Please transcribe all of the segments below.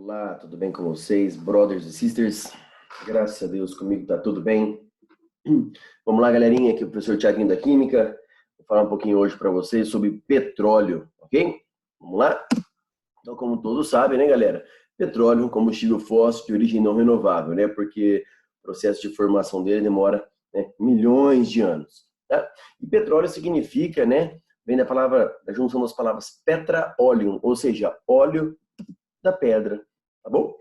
Olá, tudo bem com vocês, brothers e sisters? Graças a Deus, comigo tá tudo bem. Vamos lá, galerinha, aqui é o professor Thiaguinho da Química. Vou falar um pouquinho hoje para vocês sobre petróleo, ok? Vamos lá? Então, como todos sabem, né, galera? Petróleo é um combustível fóssil de origem não renovável, né? Porque o processo de formação dele demora, né, milhões de anos, tá? E petróleo significa, né, vem da junção das palavras petra-oleum, ou seja, óleo da pedra, tá bom?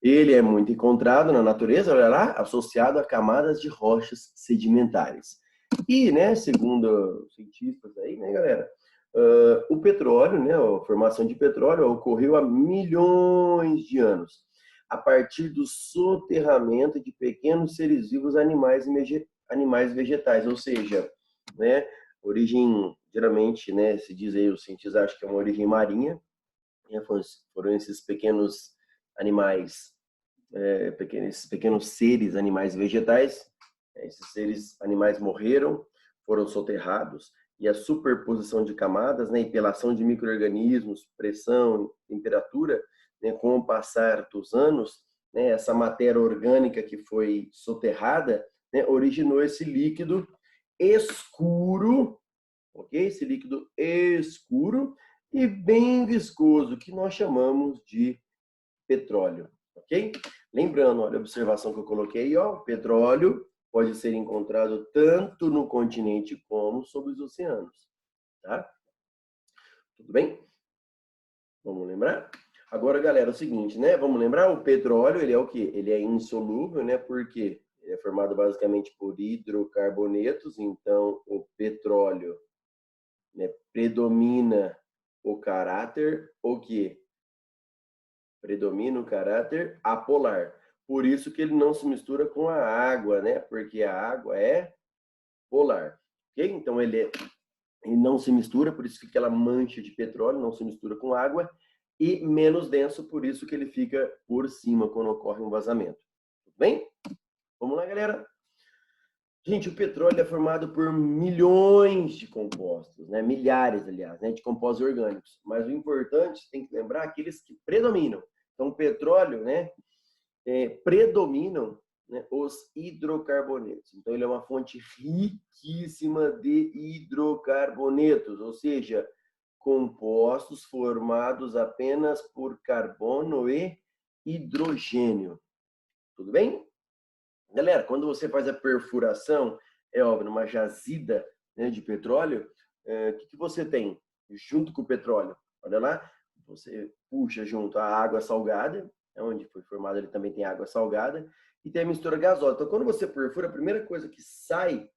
Ele é muito encontrado na natureza, olha lá, associado a camadas de rochas sedimentares. E, né, segundo cientistas aí, né, galera, o petróleo, né, a formação de petróleo ocorreu há milhões de anos, a partir do soterramento de pequenos seres vivos, animais vegetais, ou seja, né, origem, geralmente, né, se diz aí, os cientistas acham que é uma origem marinha, né, foram esses pequenos animais, pequenos seres animais vegetais. Esses seres animais morreram, foram soterrados, e a superposição de camadas, né, e pela ação de micro-organismos, pressão, temperatura, né, com o passar dos anos, né, essa matéria orgânica que foi soterrada, né, originou esse líquido escuro, ok? Esse líquido escuro e bem viscoso, que nós chamamos de petróleo, ok? Lembrando, olha a observação que eu coloquei aí, ó, petróleo pode ser encontrado tanto no continente como sob os oceanos, tá? Tudo bem? Vamos lembrar? Agora, galera, é o seguinte, né? Vamos lembrar, o petróleo, ele é o quê? Ele é insolúvel, né? Porque ele é formado basicamente por hidrocarbonetos, então o petróleo, né, predomina o caráter o quê? Predomina o caráter apolar. Por isso que ele não se mistura com a água, né? Porque a água é polar. Ok? Então ele não se mistura, por isso que aquela mancha de petróleo não se mistura com água, e menos denso, por isso que ele fica por cima quando ocorre um vazamento. Tudo bem? Vamos lá, galera? Gente, o petróleo é formado por milhões de compostos, né? Milhares, aliás, né? De compostos orgânicos. Mas o importante, tem que lembrar, aqueles que predominam. Então, o petróleo, né? Predominam, né, os hidrocarbonetos. Então, ele é uma fonte riquíssima de hidrocarbonetos, ou seja, compostos formados apenas por carbono e hidrogênio. Tudo bem? Galera, quando você faz a perfuração, é óbvio, numa jazida, né, de petróleo, o que você tem junto com o petróleo? Olha lá, você puxa junto a água salgada, onde foi formado ele também tem água salgada, e tem a mistura gasosa. Então, quando você perfura, a primeira coisa que sai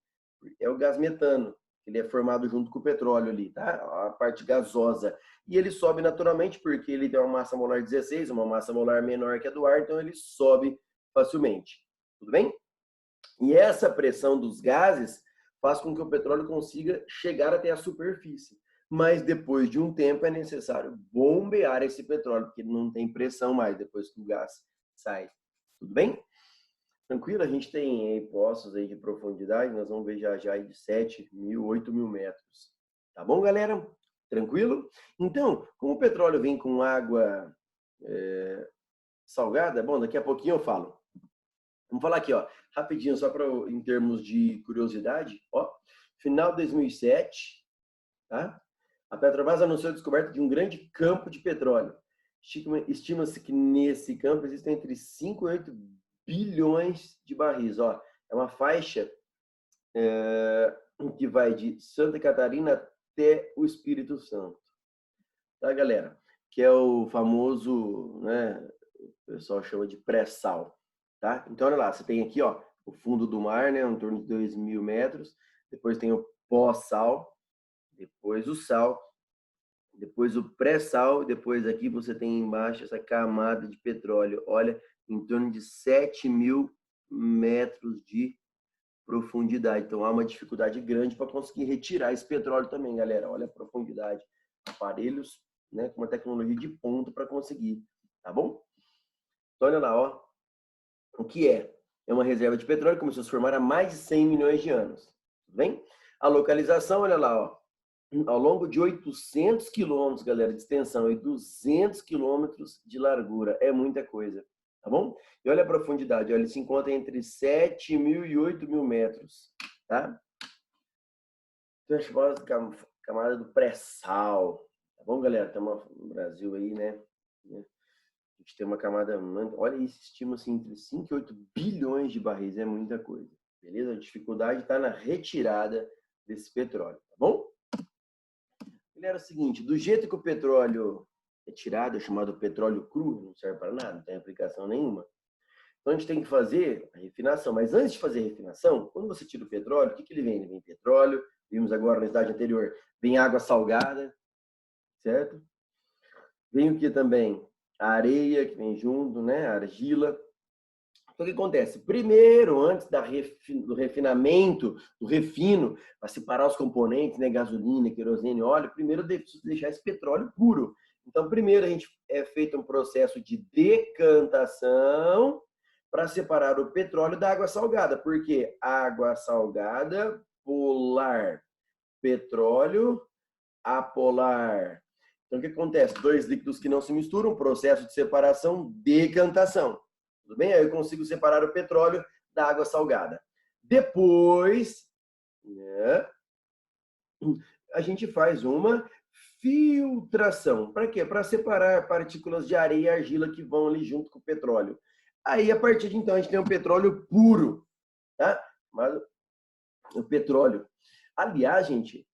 é o gás metano. Ele é formado junto com o petróleo ali, tá? A parte gasosa. E ele sobe naturalmente porque ele tem uma massa molar 16, uma massa molar menor que a do ar, então ele sobe facilmente. Tudo bem? E essa pressão dos gases faz com que o petróleo consiga chegar até a superfície. Mas depois de um tempo é necessário bombear esse petróleo, porque ele não tem pressão mais depois que o gás sai. Tudo bem? Tranquilo? A gente tem aí poços aí de profundidade, nós vamos ver já já aí de 7 mil, 8 mil metros. Tá bom, galera? Tranquilo? Então, como o petróleo vem com água salgada, bom, daqui a pouquinho eu falo. Vamos falar aqui, ó, rapidinho, só para em termos de curiosidade, ó, final de 2007, tá? A Petrobras anunciou a descoberta de um grande campo de petróleo. Estima-se que nesse campo existem entre 5 e 8 bilhões de barris, ó. É uma faixa que vai de Santa Catarina até o Espírito Santo, tá, galera? Que é o famoso, né, o pessoal chama de pré-sal. Tá? Então, olha lá, você tem aqui, ó, o fundo do mar, né, em torno de 2.000 metros, depois tem o pós-sal, depois o sal, depois o pré-sal, depois aqui você tem embaixo essa camada de petróleo, olha, em torno de 7.000 metros de profundidade. Então, há uma dificuldade grande para conseguir retirar esse petróleo também, galera. Olha a profundidade. Aparelhos, né, com uma tecnologia de ponta para conseguir, tá bom? Então, olha lá, ó. O que é? É uma reserva de petróleo que começou a se formar há mais de 100 milhões de anos. Tudo bem? A localização, olha lá, ó. ao longo de 800 quilômetros, galera, de extensão e 200 quilômetros de largura. É muita coisa, tá bom? E olha a profundidade, olha, ele se encontra entre 7.000 e 8.000 metros, tá? Então, a chamada camada do pré-sal, tá bom, galera? Estamos no Brasil aí, né? A gente tem uma camada, olha isso, estima-se entre 5 e 8 bilhões de barris, é muita coisa, beleza? A dificuldade está na retirada desse petróleo, tá bom? Ele era o seguinte, do jeito que o petróleo é tirado, é chamado petróleo cru, não serve para nada, não tem aplicação nenhuma. Então a gente tem que fazer a refinação, mas antes de fazer a refinação, quando você tira o petróleo, o que ele vem? Ele vem petróleo, vimos agora na slide anterior, vem água salgada, certo? Vem o que também? A areia que vem junto, né? A argila. Então, o que acontece? Primeiro, antes do refinamento, do refino, para separar os componentes, né? Gasolina, querosene, óleo, primeiro eu preciso deixar esse petróleo puro. Então, primeiro a gente é feito um processo de decantação para separar o petróleo da água salgada. Por quê? Água salgada, polar. Petróleo, apolar. Então, o que acontece? Dois líquidos que não se misturam, processo de separação, decantação. Tudo bem? Aí eu consigo separar o petróleo da água salgada. Depois, né, a gente faz uma filtração. Para quê? Para separar partículas de areia e argila que vão ali junto com o petróleo. Aí, a partir de então, a gente tem um petróleo puro, tá? Mas o petróleo. Aliás, gente,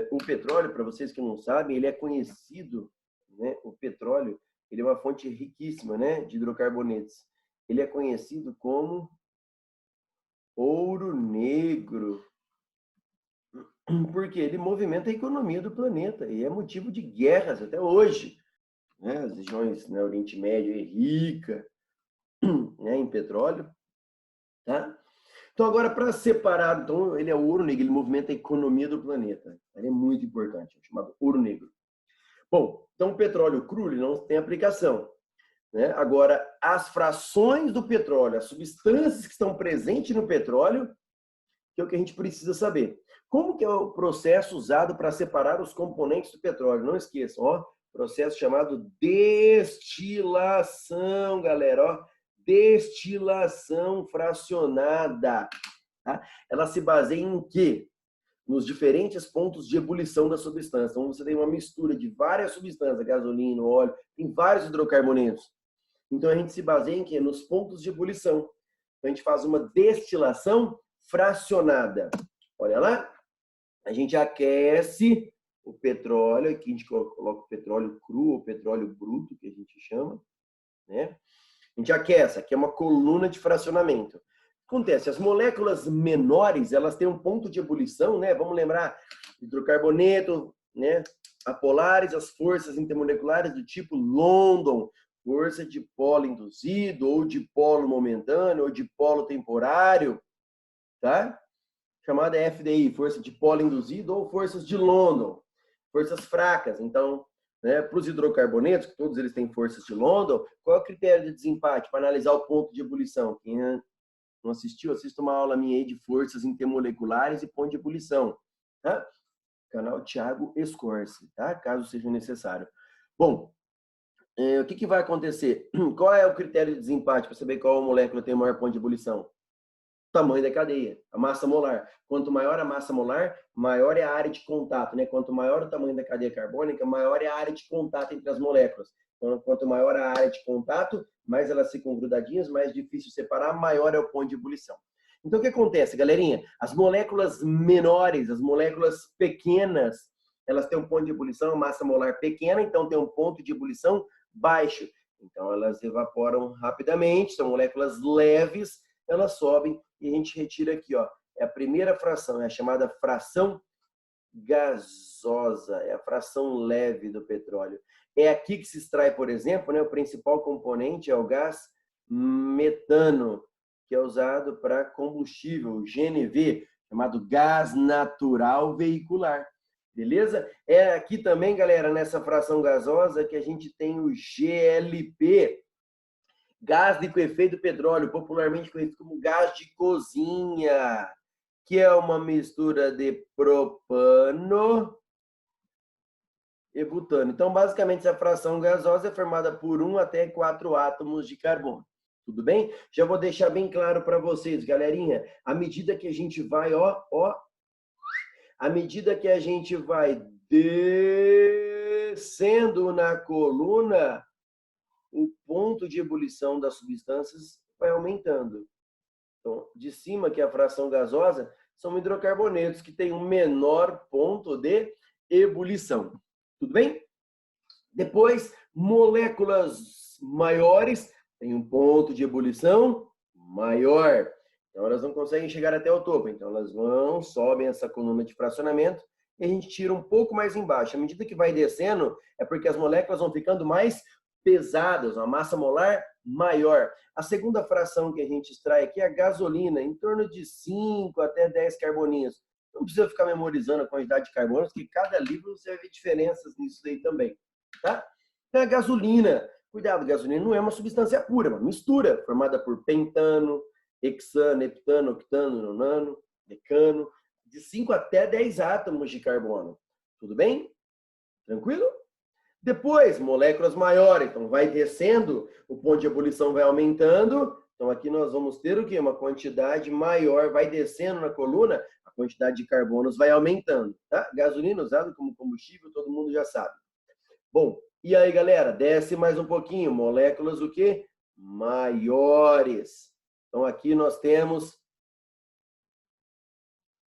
o petróleo, para vocês que não sabem, ele é conhecido, né? O petróleo, ele é uma fonte riquíssima, né? De hidrocarbonetos. Ele é conhecido como ouro negro, porque ele movimenta a economia do planeta e é motivo de guerras até hoje, né? As regiões, né, Oriente Médio é rica, né, em petróleo, tá? Então, agora, para separar, então, ele é ouro negro, ele movimenta a economia do planeta. Ele é muito importante, é chamado ouro negro. Bom, então o petróleo cru ele não tem aplicação, né? Agora, as frações do petróleo, as substâncias que estão presentes no petróleo, que é o que a gente precisa saber. Como que é o processo usado para separar os componentes do petróleo? Não esqueçam, ó, processo chamado destilação, galera, ó. Destilação fracionada. Tá? Ela se baseia em quê? Nos diferentes pontos de ebulição da substância. Então, você tem uma mistura de várias substâncias, gasolina, óleo, tem vários hidrocarbonetos. Então, a gente se baseia em quê? Nos pontos de ebulição. Então, a gente faz uma destilação fracionada. Olha lá. A gente aquece o petróleo, aqui a gente coloca o petróleo cru, ou petróleo bruto, que a gente chama, né? A gente aquece, aqui é uma coluna de fracionamento. Acontece, as moléculas menores, elas têm um ponto de ebulição, né? Vamos lembrar, hidrocarboneto, né? Apolares, as forças intermoleculares do tipo London, força de polo induzido, ou de polo momentâneo, ou de polo temporário, tá? Chamada FDI, força de polo induzido, ou forças de London, forças fracas. Então, né, para os hidrocarbonetos, que todos eles têm forças de London, qual é o critério de desempate para analisar o ponto de ebulição? Quem não assistiu, assista uma aula minha aí de forças intermoleculares e ponto de ebulição, tá? Canal Thiago Escorce, tá? Caso seja necessário. Bom, o que vai acontecer? Qual é o critério de desempate para saber qual molécula tem o maior ponto de ebulição? Tamanho da cadeia, a massa molar. Quanto maior a massa molar, maior é a área de contato, né? Quanto maior o tamanho da cadeia carbônica, maior é a área de contato entre as moléculas. Então, quanto maior a área de contato, mais elas ficam grudadinhas, mais difícil separar, maior é o ponto de ebulição. Então, o que acontece, galerinha? As moléculas menores, as moléculas pequenas, elas têm um ponto de ebulição, massa molar pequena, então tem um ponto de ebulição baixo. Então, elas evaporam rapidamente, são moléculas leves, elas sobem e a gente retira aqui, ó. É a primeira fração, é a chamada fração gasosa, é a fração leve do petróleo. É aqui que se extrai, por exemplo, né, o principal componente é o gás metano, que é usado para combustível, o GNV, chamado gás natural veicular. Beleza? É aqui também, galera, nessa fração gasosa que a gente tem o GLP, gás liquefeito do petróleo, popularmente conhecido como gás de cozinha, que é uma mistura de propano e butano. Então, basicamente, essa fração gasosa é formada por 1 até 4 átomos de carbono. Tudo bem? Já vou deixar bem claro para vocês, galerinha. À medida que a gente vai, à medida que a gente vai descendo na coluna, o ponto de ebulição das substâncias vai aumentando. Então, de cima, que é a fração gasosa, são hidrocarbonetos que têm um menor ponto de ebulição. Tudo bem? Depois, moléculas maiores têm um ponto de ebulição maior. Então, elas não conseguem chegar até o topo. Então, elas vão, sobem essa coluna de fracionamento e a gente tira um pouco mais embaixo. À medida que vai descendo, é porque as moléculas vão ficando mais pesadas, uma massa molar maior. A segunda fração que a gente extrai aqui é a gasolina, em torno de 5 até 10 carboninhos. Não precisa ficar memorizando a quantidade de carbonos, porque cada livro você vai ver diferenças nisso daí também. Tá? Então, a gasolina. Cuidado, gasolina não é uma substância pura, é uma mistura formada por pentano, hexano, heptano, octano, nonano, decano, de 5 até 10 átomos de carbono. Tudo bem? Tranquilo? Depois, moléculas maiores. Então, vai descendo, o ponto de ebulição vai aumentando. Então, aqui nós vamos ter o quê? Uma quantidade maior. Vai descendo na coluna, a quantidade de carbonos vai aumentando. Tá? Gasolina usada como combustível, todo mundo já sabe. Bom, e aí, galera? Desce mais um pouquinho. Moléculas o quê? Maiores. Então, aqui nós temos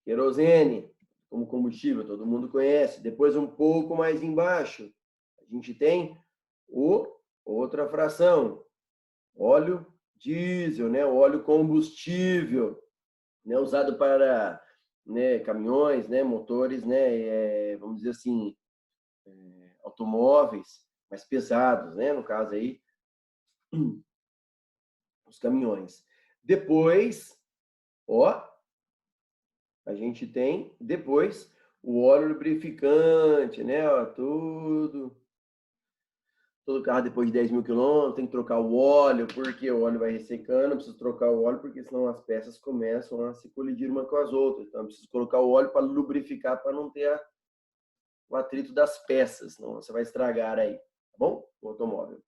querosene como combustível, todo mundo conhece. Depois, um pouco mais embaixo, a gente tem outra fração, óleo diesel, né? Óleo combustível, né? Usado para, né, caminhões, né? Motores, né? Vamos dizer assim, automóveis mais pesados, né? No caso aí, os caminhões. Depois, a gente tem depois o óleo lubrificante, né? Todo carro depois de 10 mil quilômetros tem que trocar o óleo, porque o óleo vai ressecando, preciso trocar o óleo, porque senão as peças começam a se colidir uma com as outras. Então, preciso colocar o óleo para lubrificar, para não ter o atrito das peças, senão você vai estragar aí, tá bom? O automóvel.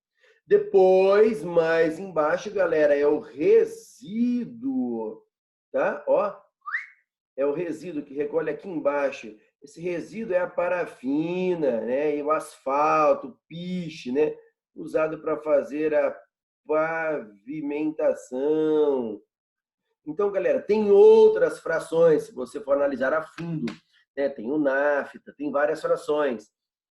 Depois, mais embaixo, galera, é o resíduo, tá? É o resíduo que recolhe aqui embaixo. Esse resíduo é a parafina, né? E o asfalto, o piche, né? Usado para fazer a pavimentação. Então, galera, tem outras frações, se você for analisar a fundo. Né? Tem o nafta, tem várias frações.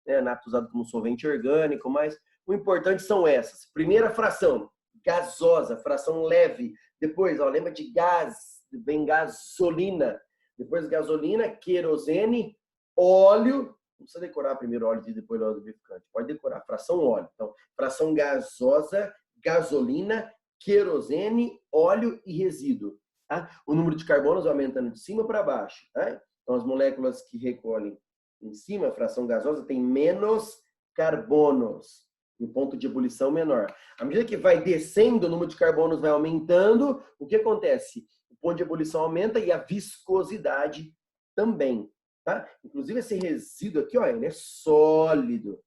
Né? Nafta usado como solvente orgânico, mas o importante são essas. Primeira fração, gasosa, fração leve. Depois, lembra de gás, vem gasolina. Depois gasolina, querosene, óleo. Não precisa decorar primeiro óleo e depois óleo lubrificante. Pode decorar, fração óleo. Então, fração gasosa, gasolina, querosene, óleo e resíduo. Tá? O número de carbonos vai aumentando de cima para baixo. Tá? Então, as moléculas que recolhem em cima, a fração gasosa, tem menos carbonos. E o ponto de ebulição menor. À medida que vai descendo, o número de carbonos vai aumentando, o que acontece? O ponto de ebulição aumenta e a viscosidade também. Tá? Inclusive, esse resíduo aqui, ele é sólido.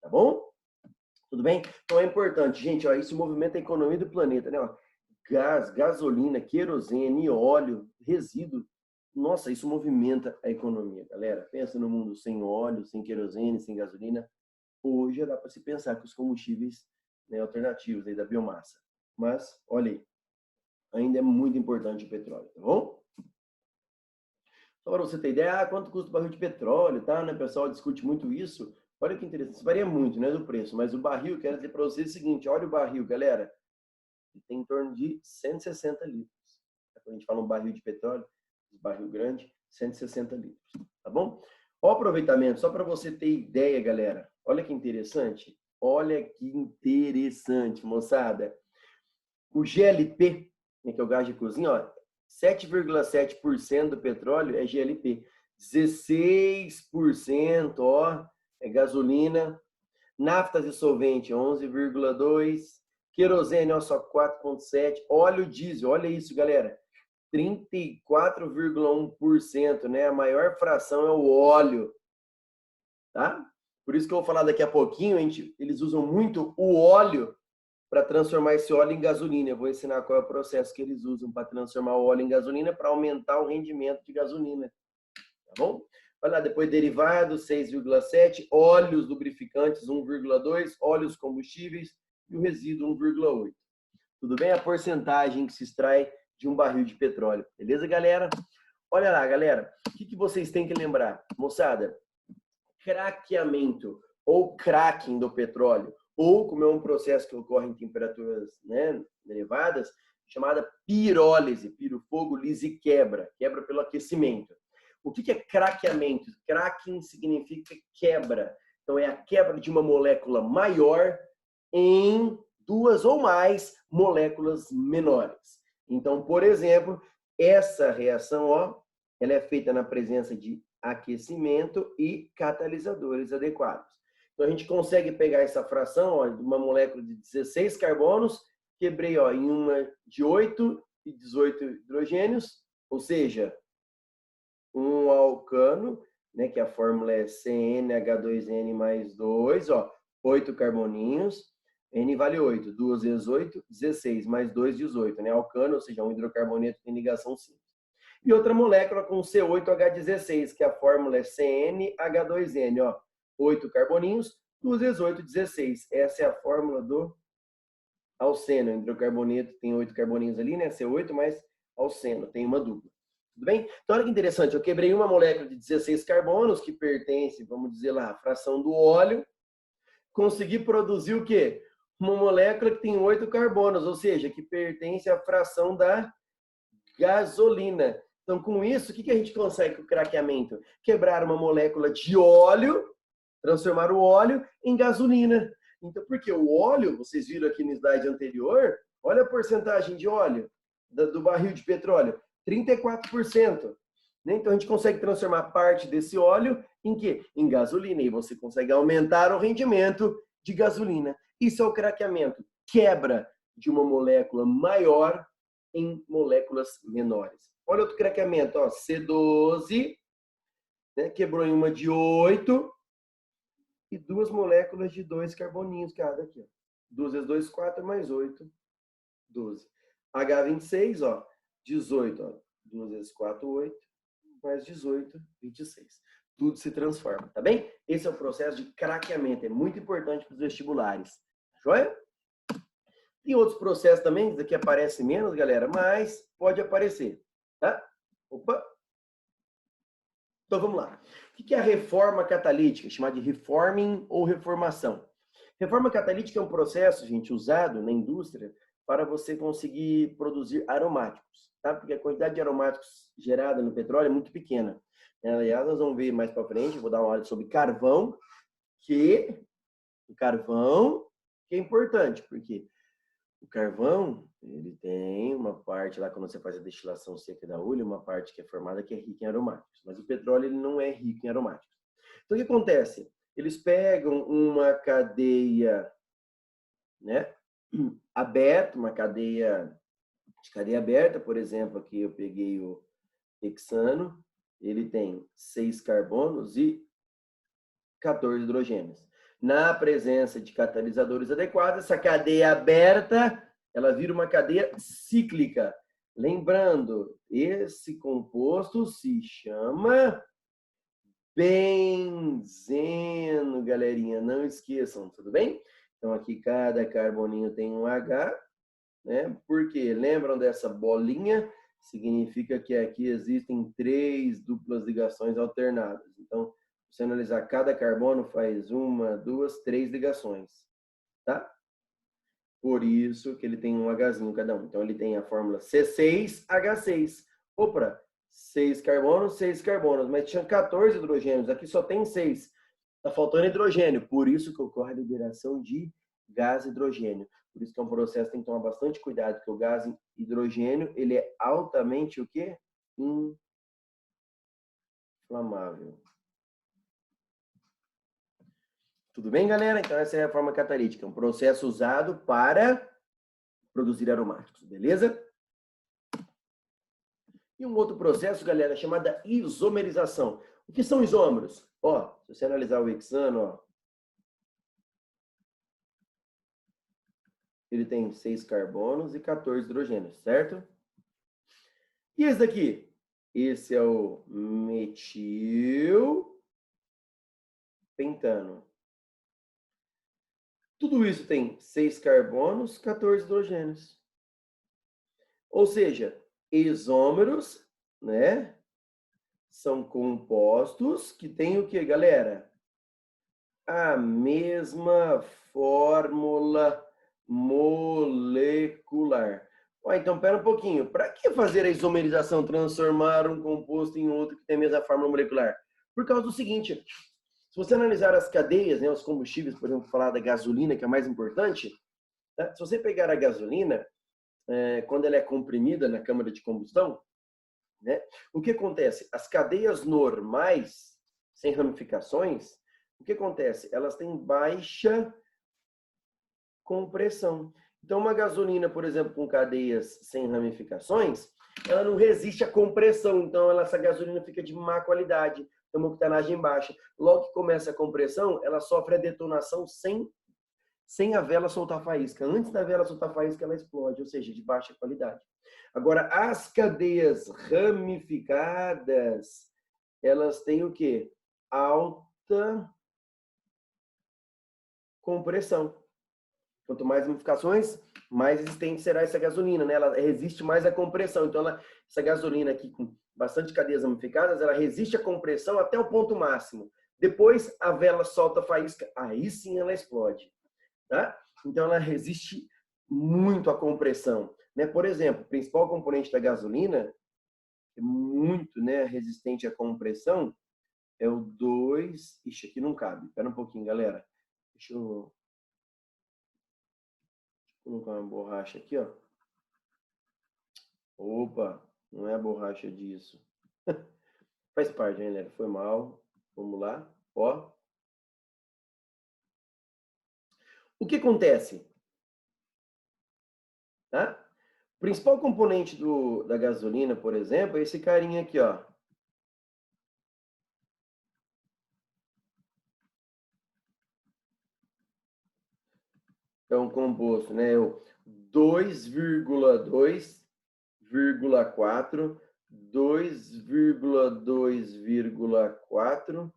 Tá bom? Tudo bem? Então, é importante, gente, isso movimenta a economia do planeta, né? Gás, gasolina, querosene, óleo, resíduo. Nossa, isso movimenta a economia, galera. Pensa no mundo sem óleo, sem querosene, sem gasolina. Hoje já dá para se pensar com os combustíveis, né, alternativos aí da biomassa. Mas, olha aí, ainda é muito importante o petróleo, tá bom? Só para você ter ideia, quanto custa o barril de petróleo, tá? Né? O pessoal discute muito isso. Olha que interessante, isso varia muito, né, do preço, mas o barril, quero dizer para vocês o seguinte, olha o barril, galera, tem em torno de 160 litros. Quando a gente fala um barril de petróleo, um barril grande, 160 litros, tá bom? O aproveitamento, só para você ter ideia, galera, olha que interessante, moçada. O GLP, que é o gás de cozinha, 7,7% do petróleo é GLP, 16%, é gasolina, naftas e solvente, 11,2%, querosene, só 4,7%, óleo diesel, olha isso, galera, 34,1%, né? A maior fração é o óleo, tá? Por isso que eu vou falar daqui a pouquinho, eles usam muito o óleo para transformar esse óleo em gasolina. Eu vou ensinar qual é o processo que eles usam para transformar o óleo em gasolina para aumentar o rendimento de gasolina. Tá bom? Olha lá, depois derivados, 6,7, óleos lubrificantes, 1,2, óleos combustíveis e o resíduo, 1,8. Tudo bem? A porcentagem que se extrai de um barril de petróleo. Beleza, galera? Olha lá, galera. O que vocês têm que lembrar? Moçada, craqueamento ou cracking do petróleo, ou como é um processo que ocorre em temperaturas, né, elevadas, chamada pirólise, piro, fogo, lise, quebra pelo aquecimento. O que é craqueamento? Cracking significa quebra. Então, é a quebra de uma molécula maior em duas ou mais moléculas menores. Então, por exemplo, essa reação, ó, ela é feita na presença de aquecimento e catalisadores adequados. Então, a gente consegue pegar essa fração, ó, de uma molécula de 16 carbonos, quebrei, ó, em uma de 8 e 18 hidrogênios, ou seja, um alcano, né, que a fórmula é CnH2n mais 2, ó, 8 carboninhos, N vale 8, 2 vezes 8, 16, mais 2, 18, né, alcano, ou seja, um hidrocarboneto tem ligação simples. E outra molécula com C8H16, que a fórmula é CnH2n, ó, 8 carboninhos, 2 vezes 8, 16. Essa é a fórmula do alceno. O hidrocarboneto tem 8 carboninhos ali, né, C8 mais alceno, tem uma dupla. Tudo bem? Então, olha que interessante, eu quebrei uma molécula de 16 carbonos, que pertence, vamos dizer lá, à fração do óleo, consegui produzir o quê? Uma molécula que tem 8 carbonos, ou seja, que pertence à fração da gasolina. Então, com isso, o que a gente consegue com o craqueamento? Quebrar uma molécula de óleo, transformar o óleo em gasolina. Então, porque o óleo, vocês viram aqui no slide anterior, olha a porcentagem de óleo do barril de petróleo, 34%. Então, a gente consegue transformar parte desse óleo em quê? Em gasolina. E você consegue aumentar o rendimento de gasolina. Isso é o craqueamento. Quebra de uma molécula maior em moléculas menores. Olha outro craqueamento, ó, C12, né, quebrou em uma de 8 e duas moléculas de 2 carboninhos cada aqui. Ó. 2 vezes 2, 4, mais 8, 12. H26, ó, 18, ó, 2 vezes 4, 8, mais 18, 26. Tudo se transforma, tá bem? Esse é o processo de craqueamento, é muito importante para os vestibulares. Joia? Tem outros processos também, isso aqui aparece menos, galera, mas pode aparecer, tá? Opa! Então, vamos lá. O que é a reforma catalítica? Chamada de reforming ou reformação. Reforma catalítica é um processo, gente, usado na indústria para você conseguir produzir aromáticos, tá? Porque a quantidade de aromáticos gerada no petróleo é muito pequena. Aliás, nós vamos ver mais para frente, vou dar uma aula sobre carvão, que é importante, porque o carvão, ele tem uma parte lá, quando você faz a destilação seca da hulha, uma parte que é formada que é rica em aromáticos. Mas o petróleo, ele não é rico em aromáticos. Então, o que acontece? Eles pegam uma cadeia, né, aberta, uma cadeia aberta, por exemplo, aqui eu peguei o hexano, ele tem 6 carbonos e 14 hidrogênios. Na presença de catalisadores adequados, essa cadeia aberta, ela vira uma cadeia cíclica. Lembrando, esse composto se chama benzeno, galerinha. Não esqueçam, tudo bem? Então, aqui cada carboninho tem um H, né? Por quê? Lembram dessa bolinha? Significa que aqui existem 3 duplas ligações alternadas. Então, se você analisar, cada carbono faz 1, 2, 3 ligações, tá? Por isso que ele tem um Hzinho cada um. Então, ele tem a fórmula C6H6. Opa, 6 carbonos, mas tinha 14 hidrogênios, aqui só tem 6. Está faltando hidrogênio, por isso que ocorre a liberação de gás hidrogênio. Por isso que é um processo que tem que tomar bastante cuidado, porque o gás hidrogênio, ele é altamente o quê? Inflamável. Tudo bem, galera? Então, essa é a reforma catalítica, um processo usado para produzir aromáticos, beleza? E um outro processo, galera, chamada isomerização. O que são isômeros? Ó, se você analisar o hexano, ó, ele tem 6 carbonos e 14 hidrogênios, certo? E esse daqui? Esse é o metilpentano. Tudo isso tem 6 carbonos, 14 hidrogênios. Ou seja, isômeros, né? São compostos que têm o que, galera? A mesma fórmula molecular. Então, pera um pouquinho. Para que fazer a isomerização, transformar um composto em outro que tem a mesma fórmula molecular? Por causa do seguinte, se você analisar as cadeias, né, os combustíveis, por exemplo, falar da gasolina, que é a mais importante, tá? Se você pegar a gasolina, quando ela é comprimida na câmara de combustão, né, o que acontece? As cadeias normais, sem ramificações, o que acontece? Elas têm baixa compressão. Então, uma gasolina, por exemplo, com cadeias sem ramificações, ela não resiste à compressão. Então, essa gasolina fica de má qualidade, tem uma octanagem baixa. Logo que começa a compressão, ela sofre a detonação sem a vela soltar faísca. Antes da vela soltar faísca, ela explode, ou seja, de baixa qualidade. Agora, as cadeias ramificadas, elas têm o quê? Alta compressão. Quanto mais ramificações, mais resistente será essa gasolina, né? Ela resiste mais à compressão. Então, essa gasolina aqui com bastante cadeias ramificadas, ela resiste à compressão até o ponto máximo. Depois, a vela solta a faísca, aí sim ela explode. Tá? Então, ela resiste muito à compressão. Né? Por exemplo, o principal componente da gasolina, que é muito, né, resistente à compressão, é o 2... Ixi, aqui não cabe. Espera um pouquinho, galera. Deixa eu colocar uma borracha aqui, ó. Opa, não é a borracha disso. Faz parte, hein, galera? Foi mal. Vamos lá. Ó. O que acontece? Tá? O principal componente da gasolina, por exemplo, é esse carinha aqui, ó. É um composto, né? O 2,2,4, 2,2,4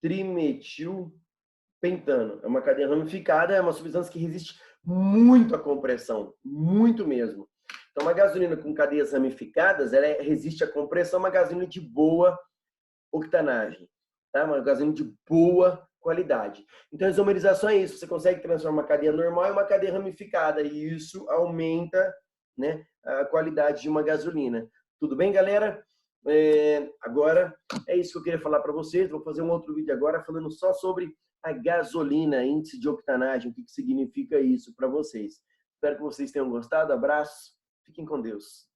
trimetilpentano. É uma cadeia ramificada, é uma substância que resiste muito à compressão, muito mesmo. Então, uma gasolina com cadeias ramificadas, ela resiste à compressão, uma gasolina de boa octanagem, tá? Uma gasolina de boa qualidade. Então, a isomerização é isso. Você consegue transformar uma cadeia normal em uma cadeia ramificada e isso aumenta, né, a qualidade de uma gasolina. Tudo bem, galera? Agora, é isso que eu queria falar para vocês. Vou fazer um outro vídeo agora falando só sobre a gasolina, índice de octanagem, o que significa isso para vocês. Espero que vocês tenham gostado. Abraço. Fiquem com Deus.